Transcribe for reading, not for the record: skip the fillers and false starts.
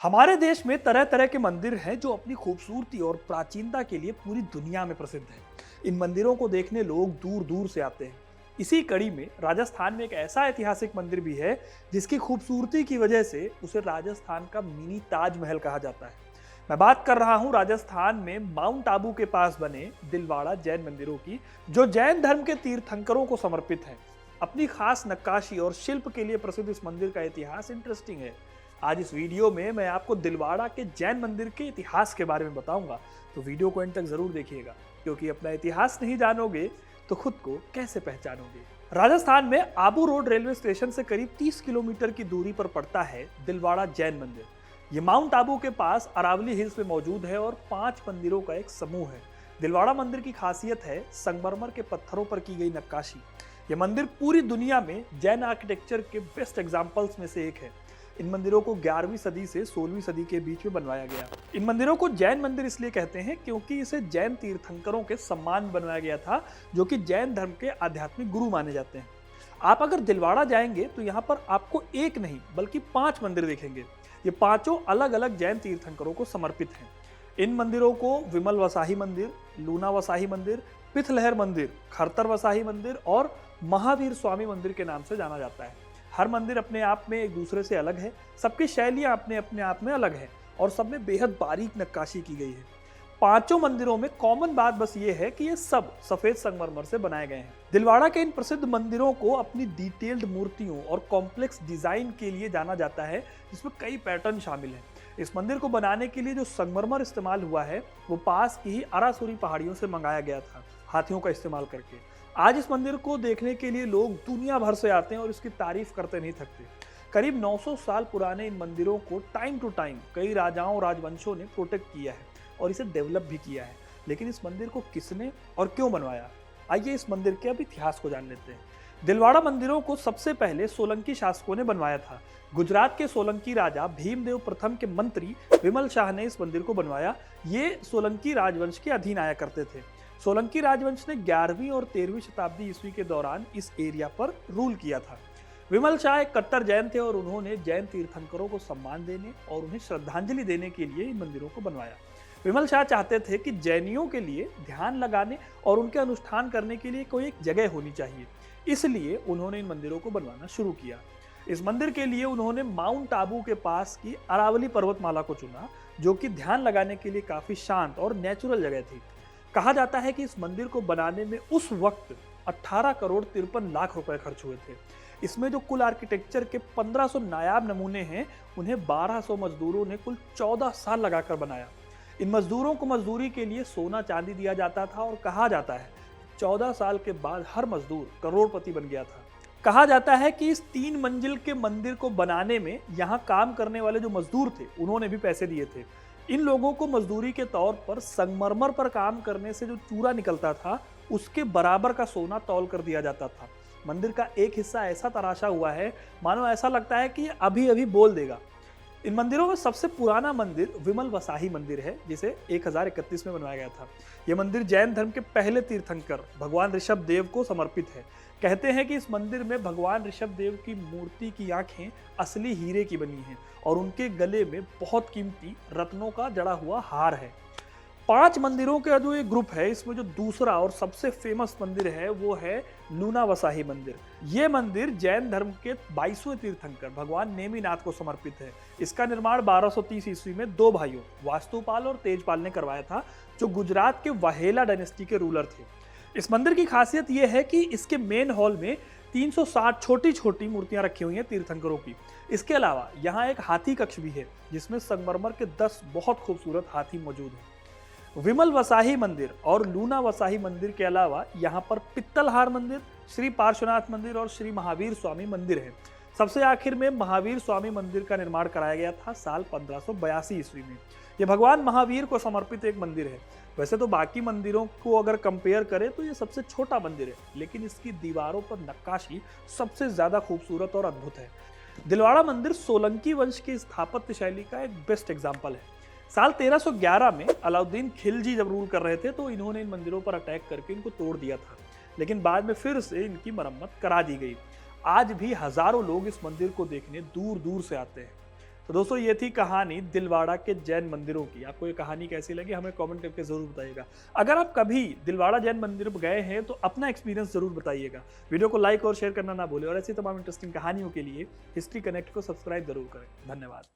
हमारे देश में तरह तरह के मंदिर हैं जो अपनी खूबसूरती और प्राचीनता के लिए पूरी दुनिया में प्रसिद्ध हैं। इन मंदिरों को देखने लोग दूर दूर से आते हैं। इसी कड़ी में राजस्थान में एक ऐसा ऐतिहासिक मंदिर भी है जिसकी खूबसूरती की वजह से उसे राजस्थान का मिनी ताजमहल कहा जाता है। मैं बात कर रहा हूँ राजस्थान में माउंट आबू के पास बने दिलवाड़ा जैन मंदिरों की, जो जैन धर्म के तीर्थंकरों को समर्पित है। अपनी खास नक्काशी और शिल्प के लिए प्रसिद्ध इस मंदिर का इतिहास इंटरेस्टिंग है। आज इस वीडियो में मैं आपको दिलवाड़ा के जैन मंदिर के इतिहास के बारे में बताऊंगा, तो वीडियो को एंड तक जरूर देखिएगा, क्योंकि अपना इतिहास नहीं जानोगे तो खुद को कैसे पहचानोगे। राजस्थान में आबू रोड रेलवे स्टेशन से करीब 30 किलोमीटर की दूरी पर पड़ता है दिलवाड़ा जैन मंदिर। ये माउंट आबू के पास अरावली हिल्स में मौजूद है और 5 मंदिरों का एक समूह है। दिलवाड़ा मंदिर की खासियत है संगमरमर के पत्थरों पर की गई नक्काशी। यह मंदिर पूरी दुनिया में जैन आर्किटेक्चर के बेस्ट एग्जाम्पल्स में से एक है। इन मंदिरों को 11वीं सदी से 16वीं सदी के बीच में बनवाया गया। इन मंदिरों को जैन मंदिर इसलिए कहते हैं क्योंकि इसे जैन तीर्थंकरों के सम्मान बनवाया गया था, जो कि जैन धर्म के आध्यात्मिक गुरु माने जाते हैं। आप अगर दिलवाड़ा जाएंगे तो यहाँ पर आपको एक नहीं बल्कि 5 मंदिर देखेंगे। ये पांचों अलग अलग जैन तीर्थंकरों को समर्पित हैं। इन मंदिरों को विमल वसाही मंदिर, लूना वसाही मंदिर, पिथलहर मंदिर, खरतर वसाही मंदिर और महावीर स्वामी मंदिर के नाम से जाना जाता है। हर मंदिर अपने आप में एक दूसरे से अलग है, सबकी शैलियां अपने अपने आप में अलग हैं और सब में बेहद बारीक नक्काशी की गई है। पांचों मंदिरों में कॉमन बात बस ये है कि ये सब सफेद संगमरमर से बनाए गए हैं। दिलवाड़ा के इन प्रसिद्ध मंदिरों को अपनी डिटेल्ड मूर्तियों और कॉम्प्लेक्स डिजाइन के लिए जाना जाता है, जिसमें कई पैटर्न शामिल हैं। इस मंदिर को बनाने के लिए जो संगमरमर इस्तेमाल हुआ है वो पास की ही अरासुरी पहाड़ियों से मंगाया गया था, हाथियों का इस्तेमाल करके। आज इस मंदिर को देखने के लिए लोग दुनिया भर से आते हैं और इसकी तारीफ करते नहीं थकते। करीब 900 साल पुराने इन मंदिरों को टाइम टू टाइम कई राजाओं और राजवंशों ने प्रोटेक्ट किया है और इसे डेवलप भी किया है। लेकिन इस मंदिर को किसने और क्यों बनवाया, आइए इस मंदिर के अब इतिहास को जान लेते हैं। दिलवाड़ा मंदिरों को सबसे पहले सोलंकी शासकों ने बनवाया था। गुजरात के सोलंकी राजा भीमदेव प्रथम के मंत्री विमल शाह ने इस मंदिर को बनवाया। ये सोलंकी राजवंश के अधीन आया करते थे। सोलंकी राजवंश ने 11वीं और 13वीं शताब्दी ईस्वी के दौरान इस एरिया पर रूल किया था। विमल शाह एक कट्टर जैन थे और उन्होंने जैन तीर्थंकरों को सम्मान देने और उन्हें श्रद्धांजलि देने के लिए इन मंदिरों को बनवाया। विमल शाह चाहते थे कि जैनियों के लिए ध्यान लगाने और उनके अनुष्ठान करने के लिए कोई एक जगह होनी चाहिए, इसलिए उन्होंने इन मंदिरों को बनवाना शुरू किया। इस मंदिर के लिए उन्होंने माउंट आबू के पास की अरावली पर्वतमाला को चुना, जो कि ध्यान लगाने के लिए काफी शांत और नेचुरल जगह थी। कहा जाता है कि इस मंदिर को बनाने में उस वक्त 18 करोड़ 53 लाख रुपए खर्च हुए थे। इसमें जो कुल आर्किटेक्चर के 1500 नायाब नमूने हैं, उन्हें 1200 मजदूरों ने कुल 14 साल लगाकर बनाया। इन मजदूरों को मजदूरी के लिए सोना चांदी दिया जाता था और कहा जाता है 14 साल के बाद हर मजदूर करोड़पति बन गया था। कहा जाता है कि इस 3 मंजिल के मंदिर को बनाने में यहाँ काम करने वाले जो मजदूर थे, उन्होंने भी पैसे दिए थे। इन लोगों को मजदूरी के तौर पर संगमरमर पर काम करने से जो चूरा निकलता था, उसके बराबर का सोना तौल कर दिया जाता था। मंदिर का एक हिस्सा ऐसा तराशा हुआ है, मानो ऐसा लगता है कि अभी अभी बोल देगा। इन मंदिरों में सबसे पुराना मंदिर विमल वसाही मंदिर है, जिसे 1031 में बनवाया गया था। यह मंदिर जैन धर्म के पहले तीर्थंकर भगवान ऋषभ देव को समर्पित है। कहते हैं कि इस मंदिर में भगवान ऋषभ देव की मूर्ति की आंखें असली हीरे की बनी हैं और उनके गले में बहुत कीमती रत्नों का जड़ा हुआ हार है। 5 मंदिरों का जो ये ग्रुप है, इसमें जो दूसरा और सबसे फेमस मंदिर है वो है लूना वसाही मंदिर। ये मंदिर जैन धर्म के 22वें तीर्थंकर भगवान नेमिनाथ को समर्पित है। इसका निर्माण 1230 ईस्वी में 2 भाइयों वास्तुपाल और तेजपाल ने करवाया था, जो गुजरात के वाहेला डायनेस्टी के रूलर थे। इस मंदिर की खासियत यह है कि इसके मेन हॉल में 360 छोटी छोटी मूर्तियां रखी हुई हैं तीर्थंकरों की। इसके अलावा यहाँ एक हाथी कक्ष भी है, जिसमें संगमरमर के 10 बहुत खूबसूरत हाथी मौजूद हैं। विमल वसाही मंदिर और लूना वसाही मंदिर के अलावा यहाँ पर पित्तलहार मंदिर, श्री पार्श्वनाथ मंदिर और श्री महावीर स्वामी मंदिर है। सबसे आखिर में महावीर स्वामी मंदिर का निर्माण कराया गया था साल 1582 ईस्वी में। यह भगवान महावीर को समर्पित एक मंदिर है। वैसे तो बाकी मंदिरों को अगर कंपेयर करें तो ये सबसे छोटा मंदिर है, लेकिन इसकी दीवारों पर नक्काशी सबसे ज्यादा खूबसूरत और अद्भुत है। दिलवाड़ा मंदिर सोलंकी वंश की स्थापत्य शैली का एक बेस्ट एग्जाम्पल है। साल 1311 में अलाउद्दीन खिलजी जब रूल कर रहे थे तो इन्होंने इन मंदिरों पर अटैक करके इनको तोड़ दिया था, लेकिन बाद में फिर से इनकी मरम्मत करा दी गई। आज भी हजारों लोग इस मंदिर को देखने दूर दूर से आते हैं। तो दोस्तों ये थी कहानी दिलवाड़ा के जैन मंदिरों की। आपको ये कहानी कैसी लगी हमें कमेंट करके ज़रूर बताइएगा। अगर आप कभी दिलवाड़ा जैन मंदिर गए हैं तो अपना एक्सपीरियंस ज़रूर बताइएगा। वीडियो को लाइक और शेयर करना ना भूलें और ऐसी तमाम इंटरेस्टिंग कहानियों के लिए हिस्ट्री कनेक्ट को सब्सक्राइब जरूर करें। धन्यवाद।